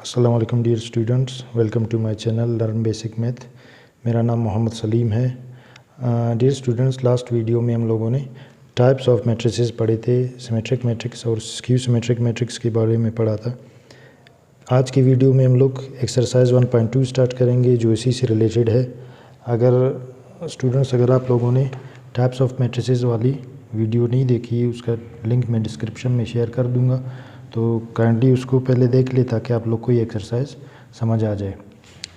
अस्सलाम वालेकुम dear students, welcome to my channel learn basic math. मेरा नाम मोहम्मद सलीम है। डियर स्टूडेंट्स, लास्ट वीडियो में हम लोगों ने टाइप्स ऑफ मैट्रिसेस पढ़े थे, सिमेट्रिक मैट्रिक्स और स्क्यू सिमेट्रिक मैट्रिक्स के बारे में पढ़ा था। आज की वीडियो में हम लोग एक्सरसाइज 1.2 स्टार्ट करेंगे जो इसी से रिलेटेड है। अगर आप लोगों ने टाइप्स ऑफ मैट्रिसेस वाली वीडियो नहीं देखी, उसका लिंक मैं डिस्क्रिप्शन में शेयर कर दूंगा, तो काइंडली उसको पहले देख ले ताकि आप लोग को ये एक्सरसाइज समझ आ जाए।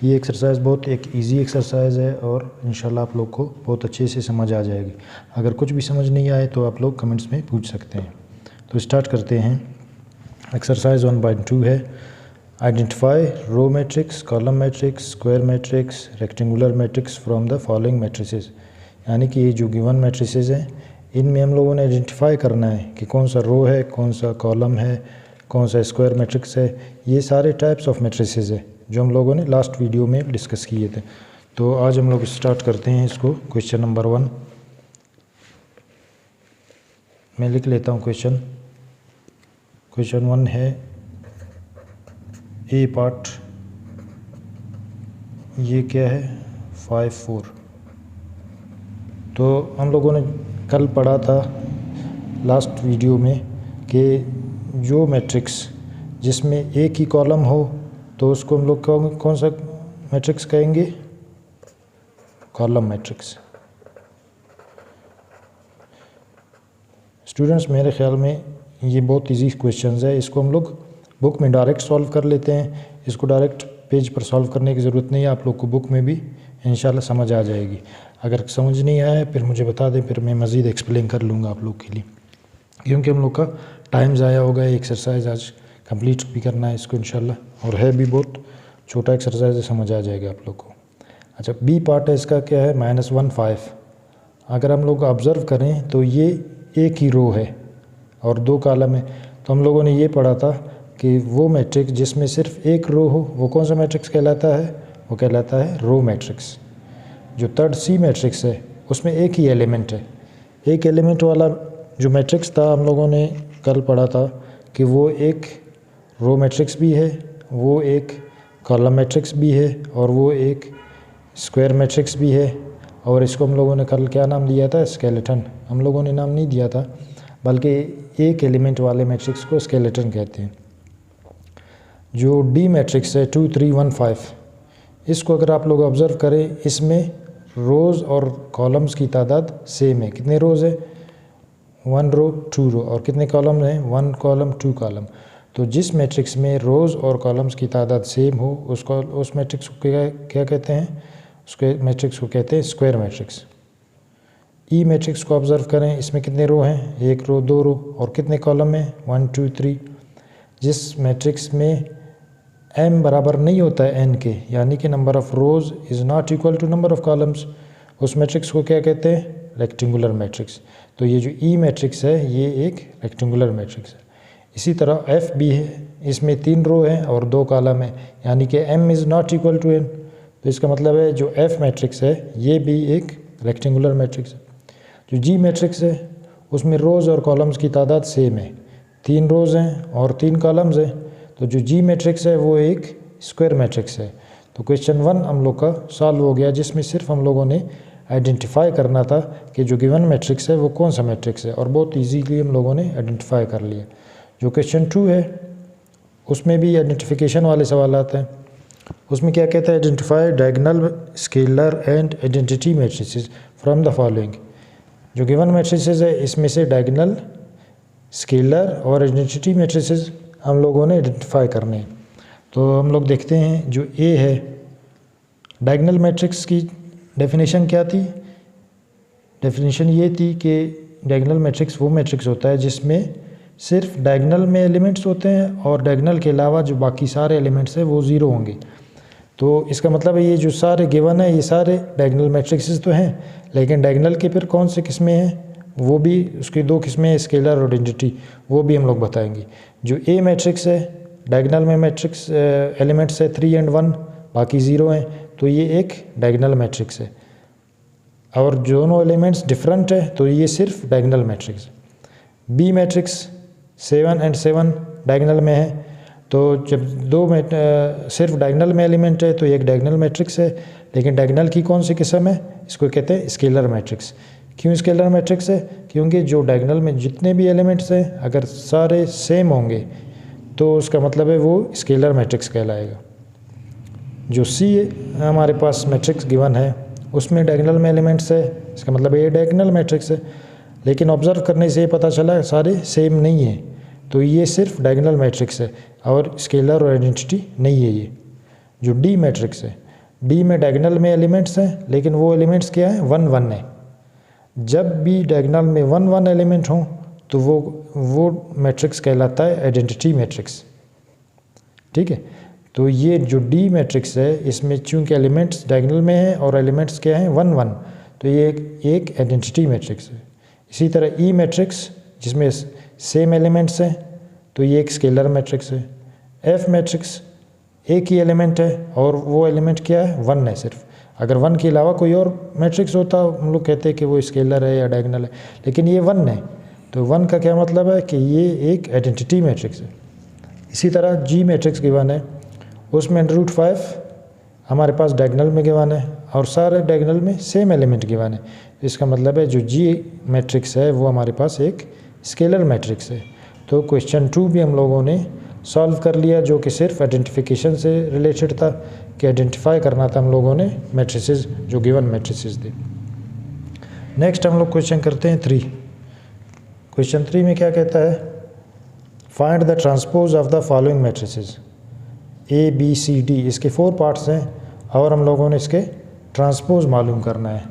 ये एक्सरसाइज बहुत एक इजी एक्सरसाइज है और इंशाल्लाह आप लोग को बहुत अच्छे से समझ आ जाएगी। अगर कुछ भी समझ नहीं आए तो आप लोग कमेंट्स में पूछ सकते हैं। तो स्टार्ट करते हैं। एक्सरसाइज 1.2 है, identify row matrix, column matrix, square matrix, rectangular matrix from the following matrices. यानी कि ये जो गिवन मैट्रिसेस हैं इनमें हम लोगों ने आइडेंटिफाई करना है कि कौन सा रो है, कौन सा कॉलम है, कौन सा स्क्वायर मैट्रिक्स है। ये सारे टाइप्स ऑफ मैट्रिसेस है जो हम लोगों ने लास्ट वीडियो में डिस्कस किए थे। तो आज हम लोग स्टार्ट करते हैं इसको। क्वेश्चन नंबर 1 मैं लिख लेता हूँ। क्वेश्चन 1 है ए पार्ट, ये क्या है 5 4। तो हम लोगों ने कल पढ़ा था लास्ट वीडियो में कि जो मैट्रिक्स जिसमें एक ही कॉलम हो तो उसको हम लोग कौन सा मैट्रिक्स कहेंगे? Column matrix. स्टूडेंट्स, मेरे ख्याल में ये बहुत इजी क्वेश्चंस है, इसको हम लोग बुक में डायरेक्ट सॉल्व कर लेते हैं। इसको डायरेक्ट पेज पर सॉल्व करने की ज़रूरत नहीं है, आप लोग को बुक में भी इंशाल्लाह समझ आ जाएगी। अगर समझ नहीं आया फिर मुझे बता दें, फिर मैं मज़ीद एक्सप्लेन कर लूँगा आप लोग के लिए, क्योंकि हम लोग का टाइम ज़ाया होगा। ये एक्सरसाइज आज कंप्लीट भी करना है इसको इंशाल्लाह, और है भी बहुत छोटा एक्सरसाइज है, समझ आ जाएगा आप लोग को। अच्छा, बी पार्ट है इसका, क्या है -1 5। अगर हम लोग ऑब्ज़र्व करें तो ये एक ही रो है और 2 कॉलम है। तो हम लोगों ने ये पढ़ा था कि वो मैट्रिक्स जिसमें सिर्फ एक रो हो वो कौन सा मैट्रिक्स कहलाता है? वो कहलाता है रो मैट्रिक्स। जो थर्ड सी मैट्रिक्स है उसमें एक ही एलिमेंट है। एक एलिमेंट वाला जो मैट्रिक्स था हम लोगों ने कल पढ़ा था कि वो एक रो मैट्रिक्स भी है, वो एक कॉलम मैट्रिक्स भी है और वो एक स्क्वायर मैट्रिक्स भी है। और इसको हम लोगों ने कल क्या नाम दिया था? स्केलेटन। हम लोगों ने नाम नहीं दिया था, बल्कि एक एलिमेंट वाले मैट्रिक्स को स्केलेटन कहते हैं। जो डी मैट्रिक्स है 2 3 1 5, इसको अगर आप लोग ऑब्ज़र्व करें, इसमें रोज़ और कॉलम्स की तादाद सेम है। कितने रोज़ है? 1 रो 2 रो। और कितने कॉलम हैं? 1 कॉलम 2 कॉलम। तो जिस मैट्रिक्स में रोज़ और कॉलम्स की तादाद सेम हो उस मैट्रिक्स को क्या कहते हैं? उसके मैट्रिक्स को कहते हैं स्क्वायर मैट्रिक्स। ई मैट्रिक्स को ऑब्ज़र्व करें, इसमें कितने रो हैं? 1 रो 2 रो। और कितने कॉलम हैं? 1 2 3। जिस मैट्रिक्स में m बराबर नहीं होता है n के, यानी कि number of rows is not equal to number of columns, उस मैट्रिक्स को क्या कहते हैं? Rectangular matrix. तो ये जो ई मैट्रिक्स है ये एक रेक्टेंगुलर मैट्रिक्स है। इसी तरह एफ भी है, इसमें 3 रो हैं और 2 कॉलम है, यानी कि m is not equal to n। तो इसका मतलब है जो एफ मैट्रिक्स है ये भी एक रेक्टेंगुलर मैट्रिक्स है। जो जी मैट्रिक्स है उसमें रोज़ और कॉलम्स की तादाद सेम है, 3 रोज़ हैं और 3 कॉलम्स हैं। तो जो जी मैट्रिक्स है वो एक स्क्वायर मैट्रिक्स है। तो क्वेश्चन 1 हम लोग का सॉल्व हो गया, जिसमें सिर्फ हम लोगों ने आइडेंटिफाई करना था कि जो गिवन मैट्रिक्स है वो कौन सा मैट्रिक्स है, और बहुत इजीली हम लोगों ने आइडेंटिफाई कर लिया। जो क्वेश्चन 2 है उसमें भी आइडेंटिफिकेशन वाले सवाल आते हैं। उसमें क्या कहता है? Identify diagonal, scalar and identity matrices from the following. जो गिवन मैट्रिसेस है इसमें से डायगोनल, स्केलर और आइडेंटिटी मैट्रिसेस हम लोगों ने आइडेंटिफाई करने हैं। तो हम लोग देखते हैं जो ए है, डायगोनल मैट्रिक्स की डेफिनेशन क्या थी? डेफिनेशन ये थी कि डायगोनल मैट्रिक्स वो मैट्रिक्स होता है जिसमें सिर्फ डायगोनल में एलिमेंट्स होते हैं और डायगोनल के अलावा जो बाकी सारे एलिमेंट्स हैं वो ज़ीरो होंगे। तो इसका मतलब है ये जो सारे गिवन है ये सारे डायगोनल मैट्रिक्सेस तो हैं, लेकिन डायगोनल के फिर कौन से किस्में हैं वो भी, उसकी 2 किस्में हैं, स्केलर और आइडेंटिटी, वो भी हम लोग बताएंगे। जो ए मैट्रिक्स है, डायगोनल में मैट्रिक्स एलिमेंट्स है 3 और 1, बाकी 0 हैं, तो ये एक डायगोनल मैट्रिक्स है। और दोनों एलिमेंट्स डिफरेंट है तो ये सिर्फ डायगोनल मैट्रिक्स। बी मैट्रिक्स 7 और 7 डायगोनल में है, तो जब सिर्फ डायगोनल में एलिमेंट है तो एक डायगोनल मैट्रिक्स है, लेकिन डायगोनल की कौन सी किस्म है, इसको कहते हैं स्केलर मैट्रिक्स। क्यों स्केलर मैट्रिक्स है, क्योंकि जो डायगोनल में जितने भी एलिमेंट्स हैं अगर सारे सेम होंगे तो उसका मतलब है वो स्केलर मैट्रिक्स कहलाएगा। जो सी हमारे पास मैट्रिक्स गिवन है उसमें डायगोनल में एलिमेंट्स है, इसका मतलब ये डायगोनल मैट्रिक्स है, लेकिन ऑब्जर्व करने से ये पता चला सारे सेम नहीं है, तो ये सिर्फ डायगोनल मैट्रिक्स है और स्केलर और आइडेंटिटी नहीं है। ये जो डी मैट्रिक्स है, डी में डायगोनल में एलिमेंट्स हैं, लेकिन वो एलिमेंट्स क्या है, 1 1 है। जब भी डायगोनल में 1 1 एलिमेंट हों तो वो मैट्रिक्स कहलाता है आइडेंटिटी मैट्रिक्स। ठीक है, तो ये जो डी मैट्रिक्स है इसमें चूंकि एलिमेंट्स डायगोनल में है और एलिमेंट्स क्या हैं, 1 1, तो ये एक आइडेंटिटी मैट्रिक्स है। इसी तरह ई मैट्रिक्स जिसमें सेम एलिमेंट्स हैं तो ये एक स्केलर मैट्रिक्स है। एफ मैट्रिक्स एक ही एलिमेंट है और वो एलिमेंट क्या है, 1 है सिर्फ। अगर 1 के अलावा कोई और मैट्रिक्स होता हम लोग कहते हैं कि वो स्केलर है या डायगोनल है, लेकिन ये 1 है, तो 1 का क्या मतलब है कि ये एक आइडेंटिटी मैट्रिक्स है। इसी तरह जी मैट्रिक्स गिवन है, उसमें √5 हमारे पास डायगोनल में गिवन है और सारे डायगोनल में सेम एलिमेंट गिवन है। इसका मतलब है जो जी मैट्रिक्स है वो हमारे पास एक स्केलर मैट्रिक्स है। तो क्वेश्चन 2 भी हम लोगों ने सॉल्व कर लिया, जो कि सिर्फ आइडेंटिफिकेशन से रिलेटेड था, कि आइडेंटिफाई करना था हम लोगों ने मैट्रिसेस जो गिवन मैट्रिसेस थे। नेक्स्ट हम लोग क्वेश्चन करते हैं 3। क्वेश्चन 3 में क्या कहता है, find the transpose of the following matrices A B C D. इसके 4 पार्ट्स हैं और हम लोगों ने इसके ट्रांसपोज मालूम करना है।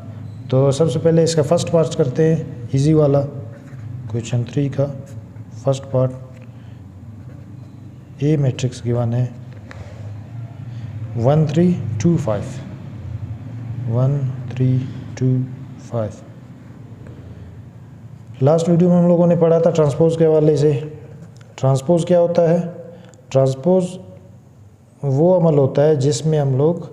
तो सबसे पहले इसका फर्स्ट पार्ट करते हैं, इजी वाला। क्वेश्चन 3 का फर्स्ट पार्ट, ए मैट्रिक्स गिवन है 1 3 2 5, 1 3 2 5। लास्ट वीडियो में हम लोगों ने पढ़ा था ट्रांसपोज के हवाले से। ट्रांसपोज क्या होता है, ट्रांसपोज वो अमल होता है जिसमें हम लोग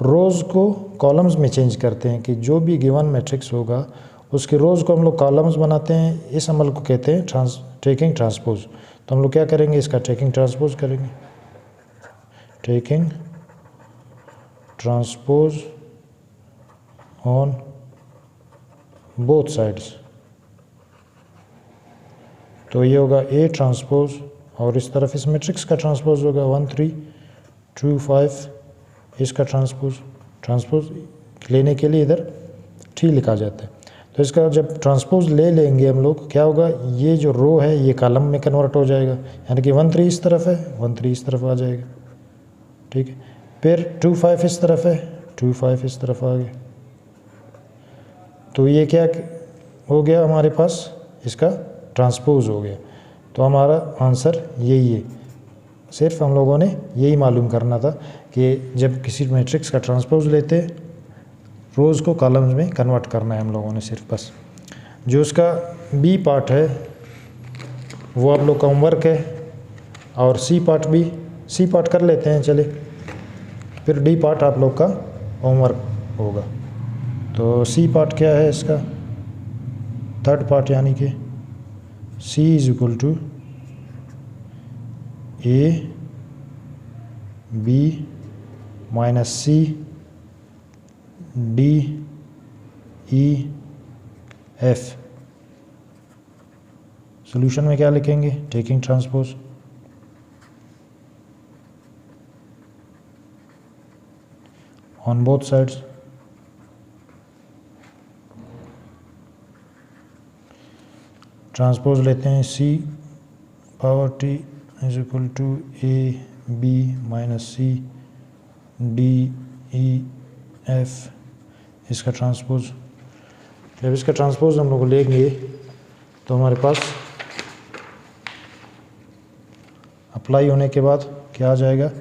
रोज़ को कॉलम्स में चेंज करते हैं, कि जो भी गिवन मैट्रिक्स होगा उसके रोज़ को हम लोग कॉलम्स बनाते हैं। इस अमल को कहते हैं टेकिंग ट्रांसपोज। तो हम लोग क्या करेंगे, इसका टेकिंग ट्रांसपोज करेंगे, taking transpose on both sides. तो ये होगा ए ट्रांसपोज और इस तरफ इस मैट्रिक्स का ट्रांसपोज होगा 1 3 2 5, इसका ट्रांसपोज लेने के लिए इधर टी लिखा जाता है। तो इसका जब ट्रांसपोज ले लेंगे हम लोग, क्या होगा, ये जो रो है ये कॉलम में कन्वर्ट हो जाएगा, यानी कि 1 3 इस तरफ है, 1 3 इस तरफ आ जाएगा। ठीक है, फिर 2 5 इस तरफ है, 2 5 इस तरफ आ गया। तो ये क्या हो गया हमारे पास, इसका ट्रांसपोज हो गया। तो हमारा आंसर यही है। सिर्फ हम लोगों ने यही मालूम करना था कि जब किसी मैट्रिक्स का ट्रांसपोज लेते रोज़ को कॉलम्स में कन्वर्ट करना है हम लोगों ने सिर्फ बस। जो उसका बी पार्ट है वो आप लोग का होमवर्क है, और सी पार्ट कर लेते हैं चले, फिर डी पार्ट आप लोग का होमवर्क होगा। तो सी पार्ट क्या है इसका, थर्ड पार्ट, यानी कि C is equal to A B minus C D E F। Solution में क्या लिखेंगे, taking transpose on both sides. Transpose लेते हैं C power T is equal to A B minus C D E F, इसका transpose. जब इसका transpose हम लोग लेंगे तो हमारे पास अप्लाई होने के बाद क्या आ जाएगा,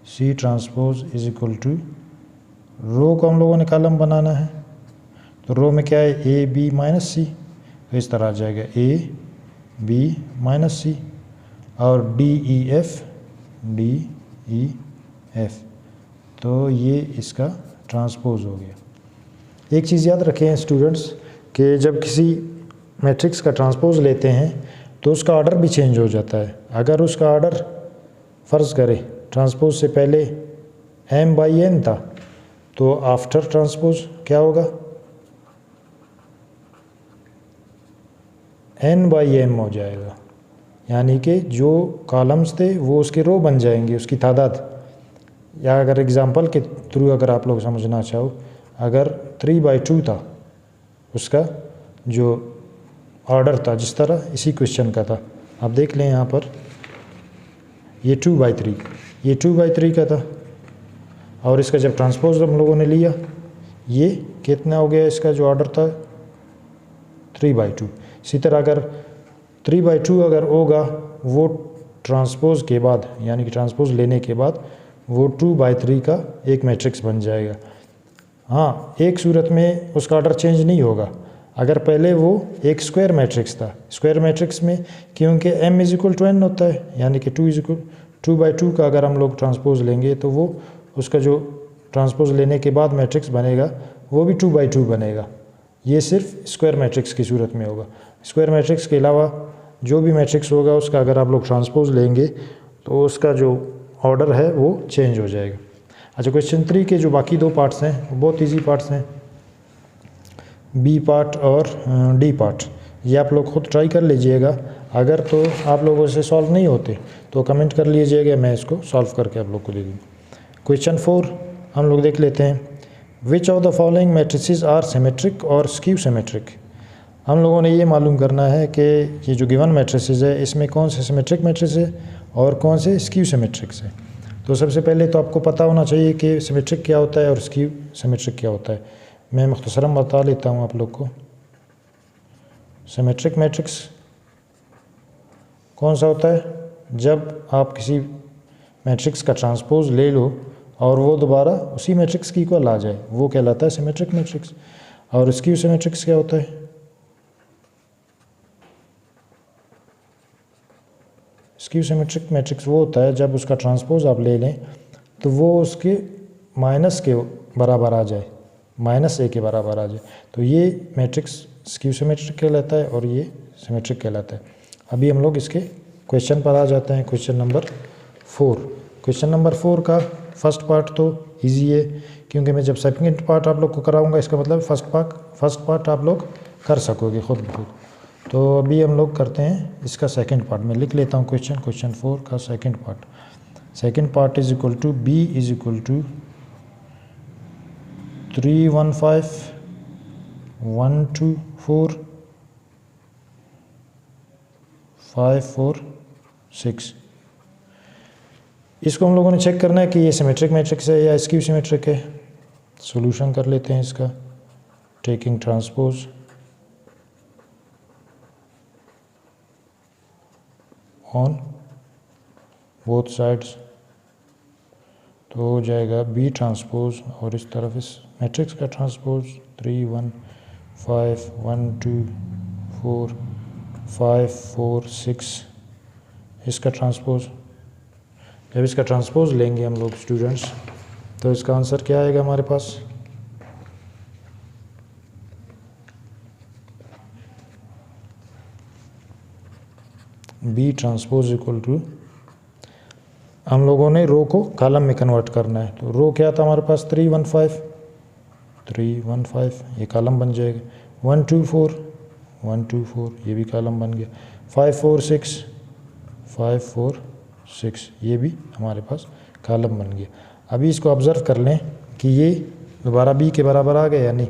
C transpose is equal to, row को हम लोगों ने कॉलम बनाना है, तो रो में क्या है, A B माइनस C, तो इस तरह आ जाएगा A B माइनस C और D E F। तो ये इसका ट्रांसपोज हो गया। एक चीज़ याद रखें स्टूडेंट्स कि जब किसी मैट्रिक्स का ट्रांसपोज लेते हैं तो उसका ऑर्डर भी चेंज हो जाता है। अगर उसका ऑर्डर फ़र्ज़ करें ट्रांसपोज से पहले m/n था, तो आफ्टर ट्रांसपोज क्या होगा, n/m हो जाएगा। यानी कि जो कॉलम्स थे वो उसके रो बन जाएंगे, उसकी तादाद। या अगर एग्ज़ाम्पल के थ्रू अगर आप लोग समझना चाहो, अगर 3/2 था उसका जो ऑर्डर था, जिस तरह इसी क्वेश्चन का था, आप देख लें यहाँ पर ये 2/3, ये 2/3 का था, और इसका जब ट्रांसपोज हम लोगों ने लिया, ये कितना हो गया, इसका जो ऑर्डर था 3/2। इसी तरह अगर 3/2 अगर होगा वो ट्रांसपोज के बाद, यानी कि ट्रांसपोज लेने के बाद वो 2/3 का एक मैट्रिक्स बन जाएगा। हाँ, एक सूरत में उसका ऑर्डर चेंज नहीं होगा, अगर पहले वो एक स्क्वायर मैट्रिक्स था। स्क्वायर मैट्रिक्स में क्योंकि m = n होता है, यानी कि 2/2 का अगर हम लोग ट्रांसपोज लेंगे तो वो उसका जो ट्रांसपोज लेने के बाद मैट्रिक्स बनेगा वो भी 2/2 बनेगा। ये सिर्फ स्क्वायर मैट्रिक्स की सूरत में होगा। स्क्वायर मैट्रिक्स के अलावा जो भी मैट्रिक्स होगा उसका अगर आप लोग ट्रांसपोज लेंगे तो उसका जो ऑर्डर है वो चेंज हो जाएगा। अच्छा, क्वेश्चन 3 के जो बाकी 2 पार्ट्स हैं वो बहुत ईजी पार्ट्स हैं, बी पार्ट और डी पार्ट। ये आप लोग खुद ट्राई कर लीजिएगा, अगर तो आप लोगों से सॉल्व नहीं होते तो कमेंट कर लीजिएगा, मैं इसको सॉल्व करके आप लोग को दे दूँगा। क्वेश्चन 4 हम लोग देख लेते हैं, which of the following matrices are symmetric और स्क्यू सिमेट्रिक। हम लोगों ने ये मालूम करना है कि ये जो गिवन मैट्रिसेस है इसमें कौन से सिमेट्रिक मैट्रिक्स है और कौन से स्क्यू सिमेट्रिक्स है। तो सबसे पहले तो आपको पता होना चाहिए कि सिमेट्रिक क्या होता है और स्क्यू सिमेट्रिक क्या होता है। मैं मुख्तसरम बता लेता हूँ आप लोग को। सिमेट्रिक मैट्रिक्स कौन सा होता है, जब आप किसी मैट्रिक्स का ट्रांसपोज ले लो और वो दोबारा उसी मैट्रिक्स की इक्वल आ जाए, वो कहलाता है सिमेट्रिक मैट्रिक्स। और स्क्यू सिमेट्रिक्स क्या होता है, स्क्यू सिमेट्रिक मैट्रिक्स वो होता है जब उसका ट्रांसपोज आप ले लें तो वो उसके माइनस के बराबर आ जाए, -a के बराबर आ जाए, तो ये मैट्रिक्स स्क्यू सिमेट्रिक कहलाता है और ये सिमेट्रिक कहलाता है। अभी हम लोग इसके क्वेश्चन पर आ जाते हैं। Question number 4। क्वेश्चन नंबर 4 का फर्स्ट पार्ट तो इजी है, क्योंकि मैं जब सेकंड पार्ट आप लोग को कराऊंगा इसका मतलब फर्स्ट पार्ट आप लोग कर सकोगे खुद ब खुद। तो अभी हम लोग करते हैं इसका सेकंड पार्ट। मैं लिख लेता हूँ क्वेश्चन 4 का second part. Second part is equal to b is equal to 315 124 546। इसको हम लोगों ने चेक करना है कि ये सिमेट्रिक मैट्रिक्स है या स्क्यू सिमेट्रिक है। सॉल्यूशन कर लेते हैं इसका, taking transpose on both sides, तो हो जाएगा बी ट्रांसपोज और इस तरफ इस मैट्रिक्स का ट्रांसपोज 3 1 5 1 2 4 5 4 6 इसका ट्रांसपोज। जब इसका ट्रांसपोज लेंगे हम लोग स्टूडेंट्स तो इसका आंसर क्या आएगा हमारे पास, बी ट्रांसपोज इक्वल टू, हम लोगों ने रो को कॉलम में कन्वर्ट करना है, तो रो क्या था हमारे पास 315 ये कॉलम बन जाएगा, 124 ये भी कॉलम बन गया, 546 ये भी हमारे पास कॉलम बन गया। अभी इसको ऑब्ज़र्व कर लें कि ये दोबारा बी के बराबर आ गया या नहीं।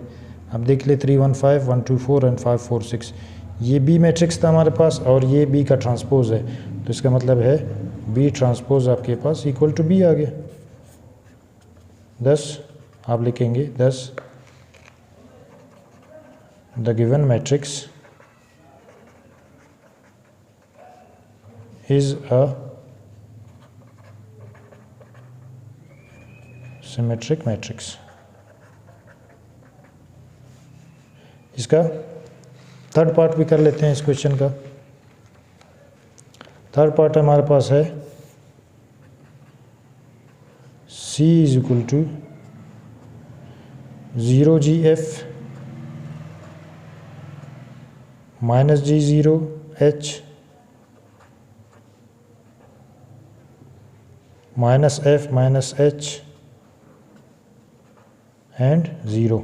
अब देख ले 315 124 एंड 546 ये बी मैट्रिक्स था हमारे पास और ये बी का ट्रांसपोज है, तो इसका मतलब है बी ट्रांसपोज आपके पास इक्वल टू बी आ गया। 10 आप लिखेंगे 10 the given matrix is a symmetric matrix. इसका थर्ड पार्ट भी कर लेते हैं इस क्वेश्चन का। थर्ड पार्ट हमारे पास है C is equal to 0GF -G0H minus F minus H and 0।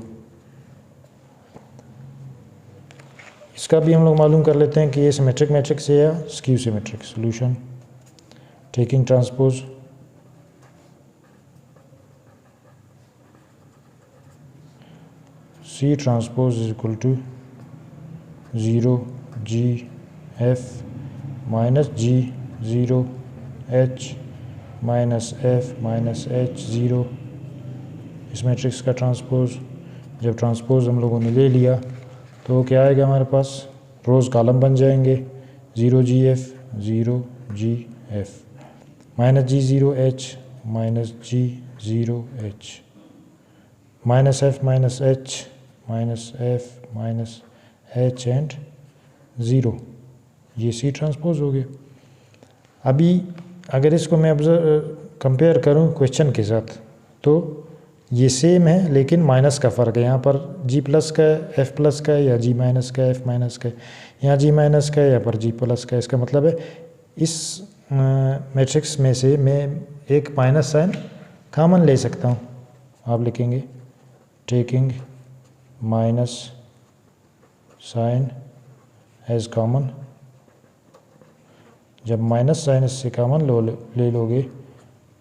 इसका भी हम लोग मालूम कर लेते हैं कि ये सिमेट्रिक मैट्रिक्स है या skew symmetric. Solution taking transpose C transpose is equal to 0 G F minus G 0 H minus F minus H 0। इस मैट्रिक्स का ट्रांसपोज, जब ट्रांसपोज हम लोगों ने ले लिया तो क्या आएगा हमारे पास, रोज़ कॉलम बन जाएंगे। 0 G F 0 G F minus G 0 H minus G 0 H minus F minus H minus F minus H and 0। ये C ट्रांसपोज हो गया। अभी अगर इसको मैं कंपेयर करूं क्वेश्चन के साथ तो ये सेम है, लेकिन माइनस का फ़र्क है। यहाँ पर G प्लस का है, F प्लस का है, या G माइनस का है, F माइनस का है। यहाँ G माइनस का है, यहाँ पर G प्लस का है। इसका मतलब है इस मैट्रिक्स में से मैं एक माइनस साइन कॉमन ले सकता हूँ। आप लिखेंगे taking minus sign as common. जब माइनस साइन इससे कॉमन ले लोगे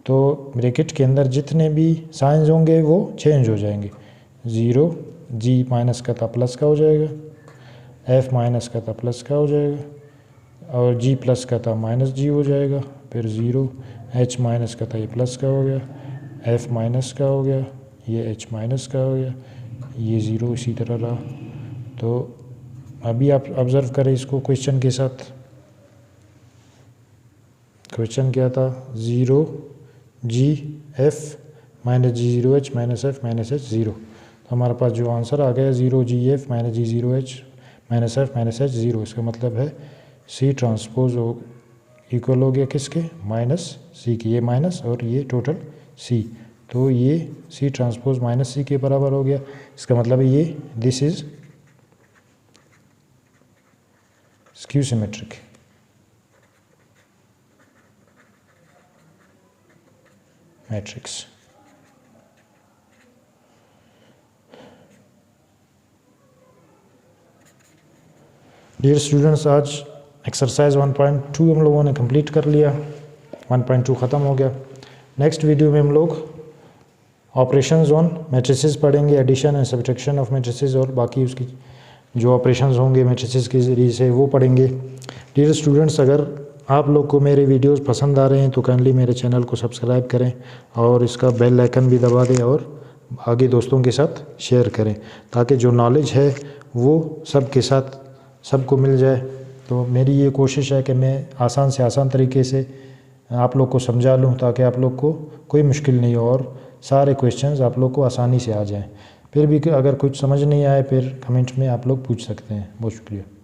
तो ब्रैकेट के अंदर जितने भी साइंस होंगे वो चेंज हो जाएंगे। 0 G माइनस का था प्लस का हो जाएगा, F माइनस का था प्लस का हो जाएगा, और G प्लस का था माइनस G हो जाएगा। फिर 0 H माइनस का था ये प्लस का हो गया, F माइनस का हो गया, ये H माइनस का हो गया, ये 0 इसी तरह रहा। तो अभी आप ऑब्ज़र्व करें इसको क्वेश्चन के साथ। क्वेश्चन क्या था, 0 G F minus G 0 H minus F minus H 0। तो हमारे पास जो आंसर आ गया 0 G F minus G 0 H minus F minus H 0। इसका मतलब है C ट्रांसपोज इक्वल हो गया किसके, माइनस C की। ये माइनस और ये टोटल C, तो ये C ट्रांसपोज माइनस C के बराबर हो गया। इसका मतलब है ये this is skew symmetric. Matrix dear students, आज एक्सरसाइज 1.2 हम लोगों ने कंप्लीट कर लिया। 1.2 ख़त्म हो गया। नेक्स्ट वीडियो में हम लोग ऑपरेशंस ऑन मैट्रिसेस पढ़ेंगे, addition and subtraction of matrices, और बाकी उसकी जो ऑपरेशंस होंगे मैट्रिसेस के ज़रिए से वो पढ़ेंगे। डियर स्टूडेंट्स, अगर आप लोग को मेरे वीडियोस पसंद आ रहे हैं तो काइंडली मेरे चैनल को सब्सक्राइब करें और इसका बेल आइकन भी दबा दें और आगे दोस्तों के साथ शेयर करें, ताकि जो नॉलेज है वो सबके साथ सबको मिल जाए। तो मेरी ये कोशिश है कि मैं आसान से आसान तरीके से आप लोग को समझा लूँ, ताकि आप लोग को कोई मुश्किल नहीं हो और सारे क्वेश्चंस आप लोग को आसानी से आ जाएं। फिर भी अगर कुछ समझ नहीं आए फिर कमेंट में आप लोग पूछ सकते हैं। बहुत शुक्रिया।